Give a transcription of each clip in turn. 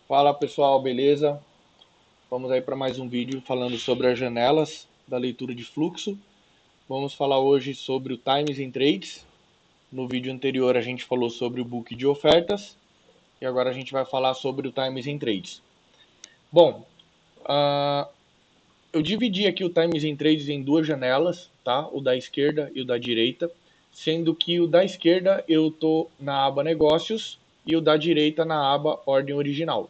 Fala pessoal, beleza? Vamos aí para mais um vídeo falando sobre as janelas da leitura de fluxo. Vamos falar hoje sobre o Times in Trades. No vídeo anterior a gente falou sobre o book de ofertas e agora a gente vai falar sobre o Times in Trades. Bom, eu dividi aqui o Times in Trades em duas janelas, tá? O da esquerda e o da direita, sendo que o da esquerda eu tô na aba Negócios e o da direita na aba Ordem Original.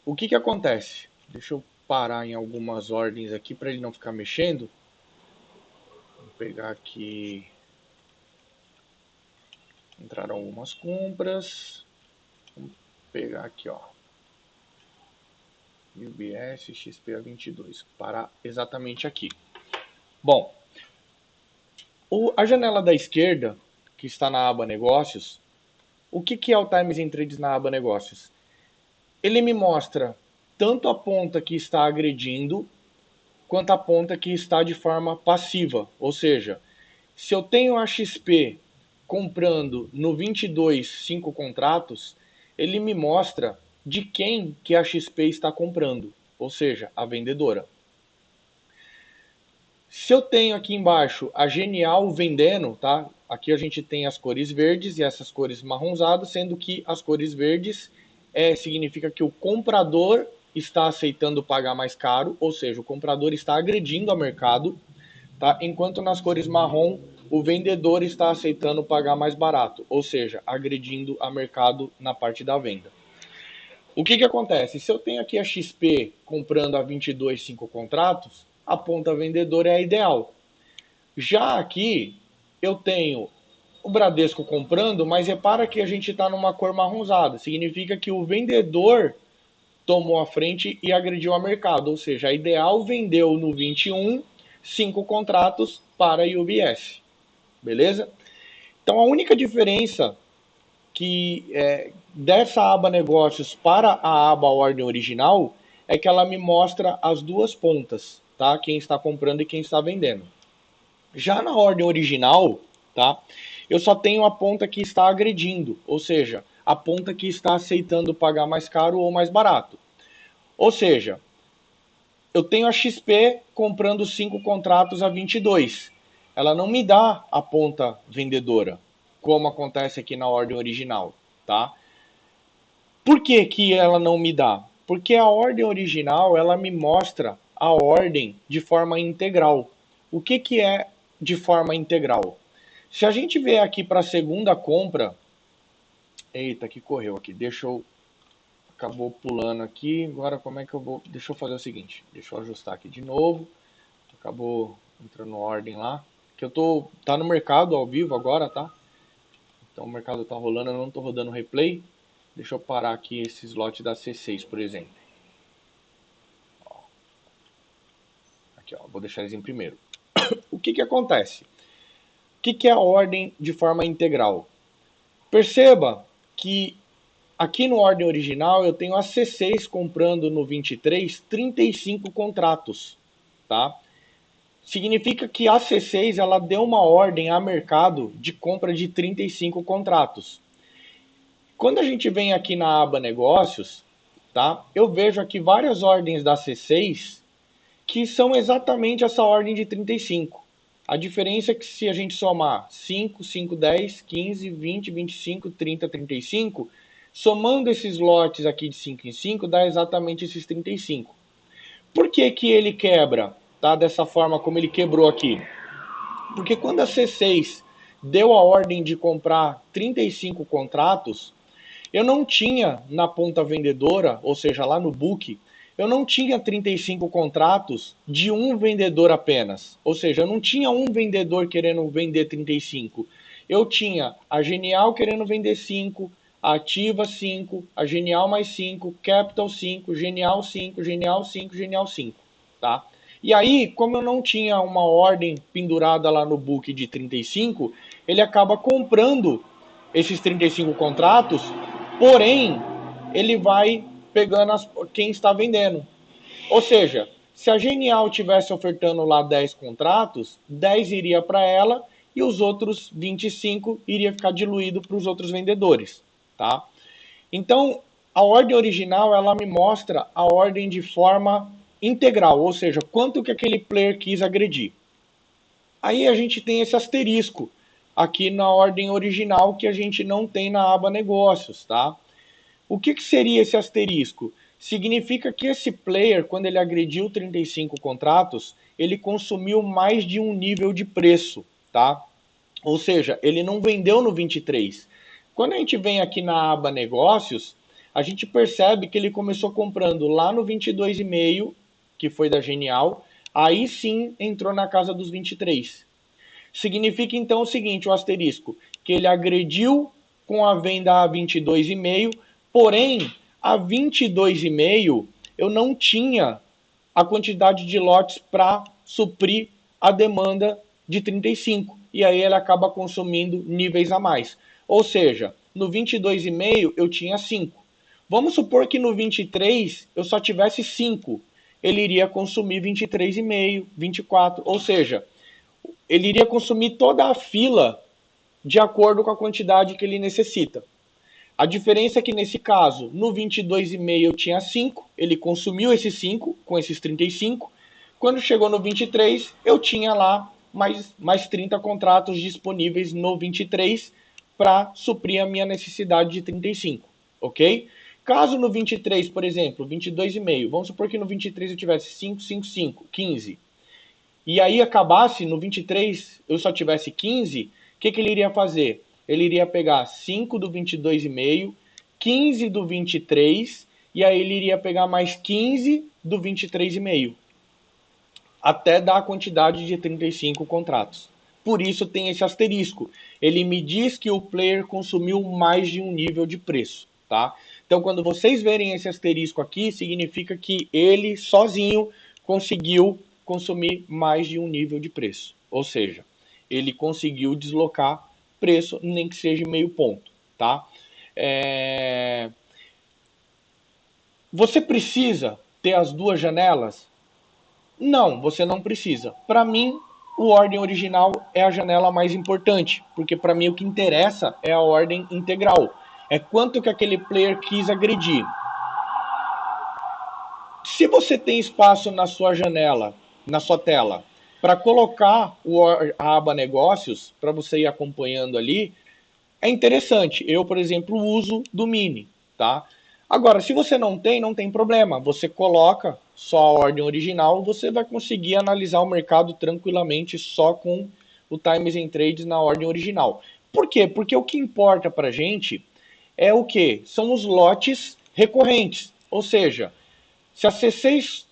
O que acontece? Deixa eu parar em algumas ordens aqui para ele não ficar mexendo. Vou pegar aqui. Entraram algumas compras. Vamos pegar aqui, ó. UBS XPA22. Parar exatamente aqui. Bom, a janela da esquerda, que está na aba Negócios, o que é o Times in Trades na aba Negócios? Ele me mostra tanto a ponta que está agredindo, quanto a ponta que está de forma passiva, ou seja, se eu tenho a XP comprando no 22 5 contratos, ele me mostra de quem que a XP está comprando, ou seja, a vendedora. Se eu tenho aqui embaixo a Genial vendendo, tá? Aqui a gente tem as cores verdes e essas cores marronzadas, sendo que as cores verdes significa que o comprador está aceitando pagar mais caro, ou seja, o comprador está agredindo ao mercado, tá? Enquanto nas cores marrom, o vendedor está aceitando pagar mais barato, ou seja, agredindo a mercado na parte da venda. O que acontece? Se eu tenho aqui a XP comprando a 22 5 contratos, a ponta vendedora é a ideal. Já aqui eu tenho o Bradesco comprando, mas repara que a gente está numa cor marronzada. Significa que o vendedor tomou a frente e agrediu o mercado. Ou seja, a ideal vendeu no 21 5 contratos para a UBS. Beleza? Então a única diferença dessa aba negócios para a aba ordem original é que ela me mostra as duas pontas, tá? Quem está comprando e quem está vendendo. Já na ordem original, tá? Eu só tenho a ponta que está agredindo, ou seja, a ponta que está aceitando pagar mais caro ou mais barato. Ou seja, eu tenho a XP comprando 5 contratos a 22. Ela não me dá a ponta vendedora, como acontece aqui na ordem original, tá? Por que que ela não me dá? Porque a ordem original, ela me mostra a ordem de forma integral. O que é de forma integral? Se a gente vier aqui para a segunda compra, eita, que correu aqui, acabou pulando aqui, agora como é que eu vou, deixa eu fazer o seguinte, deixa eu ajustar aqui de novo, acabou entrando ordem lá, que tá no mercado ao vivo agora, tá? Então o mercado tá rolando, eu não tô rodando replay, deixa eu parar aqui esse slot da C6, por exemplo. Aqui, ó, vou deixar eles em primeiro. O que acontece? O que é a ordem de forma integral? Perceba que aqui no ordem original eu tenho a C6 comprando no 23 35 contratos, tá? Significa que a C6 ela deu uma ordem a mercado de compra de 35 contratos. Quando a gente vem aqui na aba negócios, tá? Eu vejo aqui várias ordens da C6 que são exatamente essa ordem de 35. A diferença é que se a gente somar 5, 5, 10, 15, 20, 25, 30, 35, somando esses lotes aqui de 5 em 5, dá exatamente esses 35. Por que que ele quebra, tá? Dessa forma como ele quebrou aqui? Porque quando a C6 deu a ordem de comprar 35 contratos, eu não tinha na ponta vendedora, ou seja, lá no book, eu não tinha 35 contratos de um vendedor apenas. Ou seja, eu não tinha um vendedor querendo vender 35. Eu tinha a Genial querendo vender 5, a Ativa 5, a Genial mais 5, Capital 5, Genial 5, Genial 5, Genial 5, tá? E aí, como eu não tinha uma ordem pendurada lá no book de 35, ele acaba comprando esses 35 contratos, porém, ele vai pegando quem está vendendo. Ou seja, se a Genial tivesse ofertando lá 10 contratos, 10 iria para ela e os outros 25 iria ficar diluído para os outros vendedores, tá? Então, a ordem original, ela me mostra a ordem de forma integral, ou seja, quanto que aquele player quis agredir. Aí a gente tem esse asterisco aqui na ordem original que a gente não tem na aba negócios, tá? O que seria esse asterisco? Significa que esse player, quando ele agrediu 35 contratos, ele consumiu mais de um nível de preço, tá? Ou seja, ele não vendeu no 23. Quando a gente vem aqui na aba negócios, a gente percebe que ele começou comprando lá no 22,5, que foi da Genial, aí sim entrou na casa dos 23. Significa então o seguinte, o asterisco, que ele agrediu com a venda a 22,5, porém, a 22,5 eu não tinha a quantidade de lotes para suprir a demanda de 35. E aí ele acaba consumindo níveis a mais. Ou seja, no 22,5 eu tinha 5. Vamos supor que no 23 eu só tivesse 5. Ele iria consumir 23,5, 24. Ou seja, ele iria consumir toda a fila de acordo com a quantidade que ele necessita. A diferença é que nesse caso, no 22,5 eu tinha 5, ele consumiu esses 5 com esses 35. Quando chegou no 23, eu tinha lá mais 30 contratos disponíveis no 23 para suprir a minha necessidade de 35, ok? Caso no 23, por exemplo, 22,5, vamos supor que no 23 eu tivesse 5, 5, 5, 15, e aí acabasse no 23 eu só tivesse 15, o que ele iria fazer? Ele iria pegar 5 do 22,5, 15 do 23, e aí ele iria pegar mais 15 do 23,5, até dar a quantidade de 35 contratos. Por isso tem esse asterisco. Ele me diz que o player consumiu mais de um nível de preço, tá? Então, quando vocês verem esse asterisco aqui, significa que ele sozinho conseguiu consumir mais de um nível de preço. Ou seja, ele conseguiu deslocar preço, nem que seja meio ponto, tá? Você precisa ter as duas janelas? Não, você não precisa. Para mim, o ordem original é a janela mais importante, porque para mim o que interessa é a ordem integral. É quanto que aquele player quis agredir. Se você tem espaço na sua janela, na sua tela, para colocar a aba negócios, para você ir acompanhando ali, é interessante. Eu, por exemplo, uso do Mini, tá? Agora, se você não tem, não tem problema. Você coloca só a ordem original, você vai conseguir analisar o mercado tranquilamente só com o Times and Trades na ordem original. Por quê? Porque o que importa para a gente é o quê? São os lotes recorrentes. Ou seja, se a C6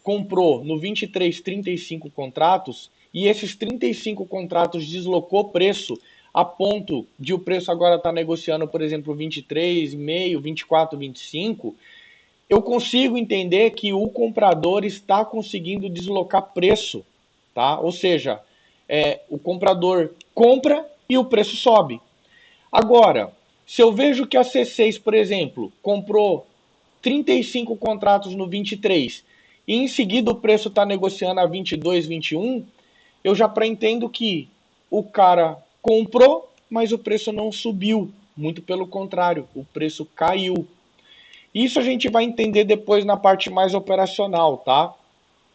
comprou no 23 35 contratos e esses 35 contratos deslocou preço a ponto de o preço agora estar negociando, por exemplo, 23,5, 24, 25, eu consigo entender que o comprador está conseguindo deslocar preço, tá? Ou seja, o comprador compra e o preço sobe. Agora, se eu vejo que a C6, por exemplo, comprou 35 contratos no 23 e em seguida o preço está negociando a 22, 21, eu já pretendo que o cara comprou, mas o preço não subiu. Muito pelo contrário, o preço caiu. Isso a gente vai entender depois na parte mais operacional, tá?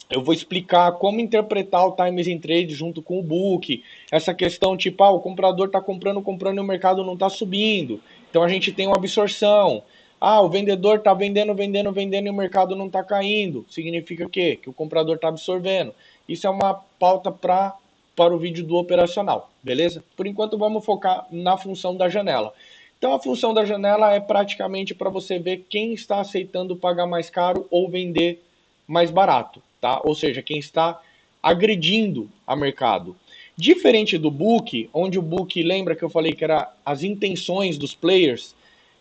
Eu vou explicar como interpretar o Times in Trade junto com o book. Essa questão tipo, o comprador está comprando e o mercado não está subindo. Então a gente tem uma absorção. O vendedor está vendendo e o mercado não está caindo. Significa o quê? Que o comprador está absorvendo. Isso é uma pauta para o vídeo do operacional, beleza? Por enquanto vamos focar na função da janela. Então a função da janela é praticamente para você ver quem está aceitando pagar mais caro ou vender mais barato, tá? Ou seja, quem está agredindo a mercado. Diferente do book, onde o book, lembra que eu falei que era as intenções dos players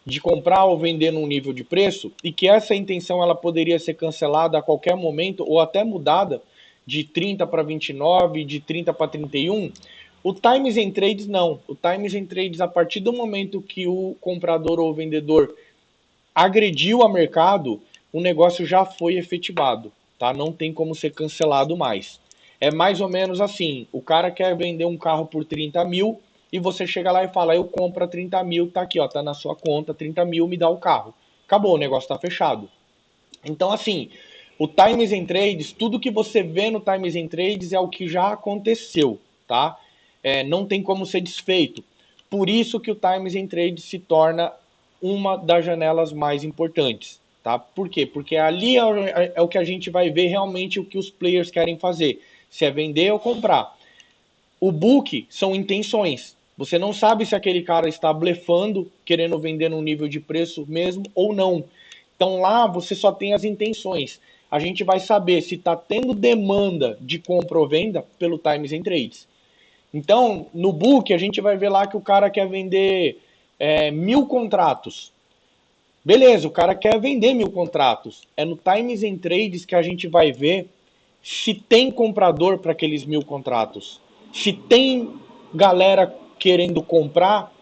de comprar ou vender num nível de preço, e que essa intenção ela poderia ser cancelada a qualquer momento ou até mudada de 30 para 29, de 30 para 31. O Times and Trades não. O Times and Trades, a partir do momento que o comprador ou o vendedor agrediu a mercado, o negócio já foi efetivado, tá? Não tem como ser cancelado mais. É mais ou menos assim, o cara quer vender um carro por 30 mil e você chega lá e fala, eu compro a 30 mil, tá aqui, ó, tá na sua conta, 30 mil, me dá o carro. acabou, o negócio está fechado. Então, assim, o Times and Trades, tudo que você vê no Times and Trades é o que já aconteceu, tá? Não tem como ser desfeito. Por isso que o Times and Trades se torna uma das janelas mais importantes, tá? Por quê? Porque ali é o que a gente vai ver realmente o que os players querem fazer, se é vender ou comprar. O book são intenções. Você não sabe se aquele cara está blefando, querendo vender num nível de preço mesmo ou não. Então lá você só tem as intenções. A gente vai saber se está tendo demanda de compra ou venda pelo Times and Trades. Então, no book, a gente vai ver lá que o cara quer vender 1.000 contratos. Beleza, o cara quer vender 1.000 contratos. É no Times and Trades que a gente vai ver se tem comprador para aqueles 1.000 contratos. Se tem galera querendo comprar,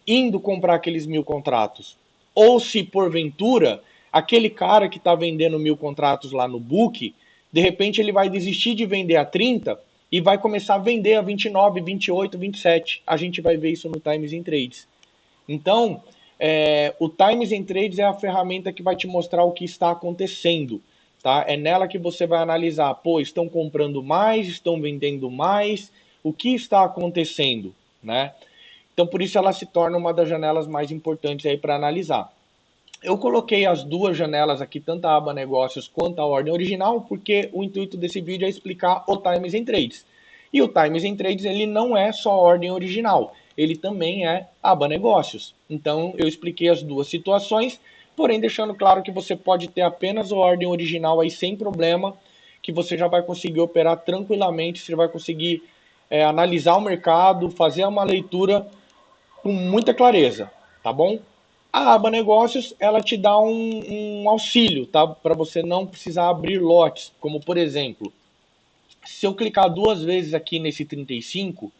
indo comprar aqueles 1.000 contratos. Ou se, porventura, aquele cara que está vendendo 1.000 contratos lá no book, de repente ele vai desistir de vender a 30 e vai começar a vender a 29, 28, 27. A gente vai ver isso no Times and Trades. Então, o Times and Trades é a ferramenta que vai te mostrar o que está acontecendo. Tá? É nela que você vai analisar, pô, estão comprando mais, estão vendendo mais, o que está acontecendo, né? Então, por isso ela se torna uma das janelas mais importantes aí para analisar. Eu coloquei as duas janelas aqui, tanto a aba negócios quanto a ordem original, porque o intuito desse vídeo é explicar o Times and Trades. E o Times and Trades, ele não é só ordem original, ele também é aba negócios. Então, eu expliquei as duas situações, porém deixando claro que você pode ter apenas a ordem original aí sem problema, que você já vai conseguir operar tranquilamente, você vai conseguir analisar o mercado, fazer uma leitura com muita clareza, tá bom? A aba negócios, ela te dá um auxílio, tá? Para você não precisar abrir lotes, como por exemplo, se eu clicar duas vezes aqui nesse 35,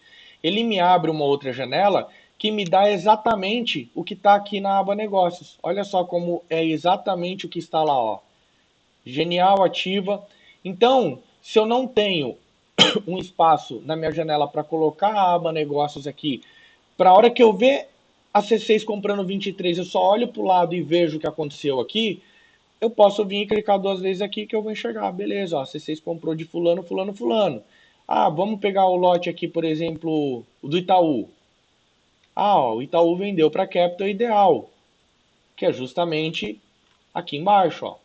ele me abre uma outra janela que me dá exatamente o que está aqui na aba negócios. Olha só como é exatamente o que está lá, ó. Genial, ativa. Então, se eu não tenho um espaço na minha janela para colocar a aba negócios aqui, para a hora que eu ver a C6 comprando 23, eu só olho para o lado e vejo o que aconteceu aqui, eu posso vir e clicar duas vezes aqui que eu vou enxergar. Beleza, ó, C6 comprou de fulano, fulano, fulano. Ah, vamos pegar o lote aqui, por exemplo, o do Itaú. Ah, ó, o Itaú vendeu para Capital Ideal, que é justamente aqui embaixo, ó.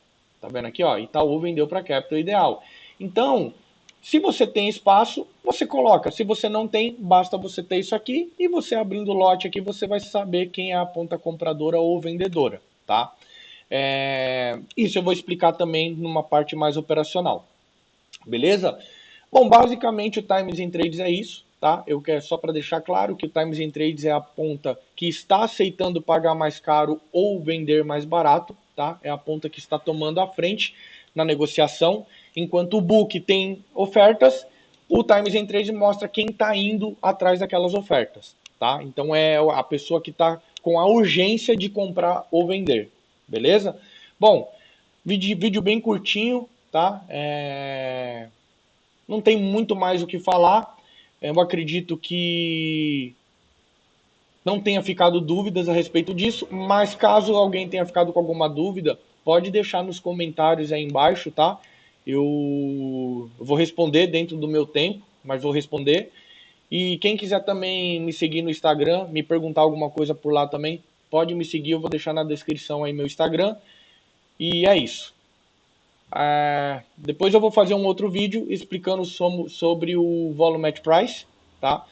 Tá vendo aqui, ó? Itaú vendeu para Capital Ideal. Então, se você tem espaço, você coloca. Se você não tem, basta você ter isso aqui e você abrindo o lote aqui, você vai saber quem é a ponta compradora ou vendedora, tá? Isso eu vou explicar também numa parte mais operacional. Beleza? Bom, basicamente o Times and Trades é isso, tá? Eu quero só para deixar claro que o Times and Trades é a ponta que está aceitando pagar mais caro ou vender mais barato, tá? É a ponta que está tomando a frente na negociação, enquanto o book tem ofertas, o Times and Trades mostra quem está indo atrás daquelas ofertas, tá? Então é a pessoa que está com a urgência de comprar ou vender, beleza? Bom, vídeo bem curtinho, tá? Não tem muito mais o que falar. Eu acredito que não tenha ficado dúvidas a respeito disso, mas caso alguém tenha ficado com alguma dúvida, pode deixar nos comentários aí embaixo, tá? Eu vou responder dentro do meu tempo, mas vou responder. E quem quiser também me seguir no Instagram, me perguntar alguma coisa por lá também, pode me seguir, eu vou deixar na descrição aí meu Instagram. E é isso. Depois eu vou fazer um outro vídeo explicando sobre o Volumetric Price, tá?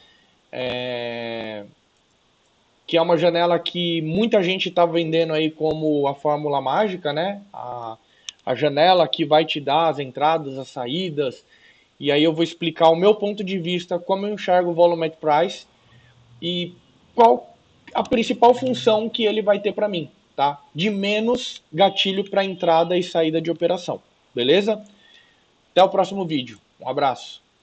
Que é uma janela que muita gente está vendendo aí como a fórmula mágica, né? A janela que vai te dar as entradas, as saídas. E aí eu vou explicar o meu ponto de vista, como eu enxergo o Volumetric Price e qual a principal função que ele vai ter para mim, tá? De menos gatilho para entrada e saída de operação, beleza? Até o próximo vídeo. Um abraço.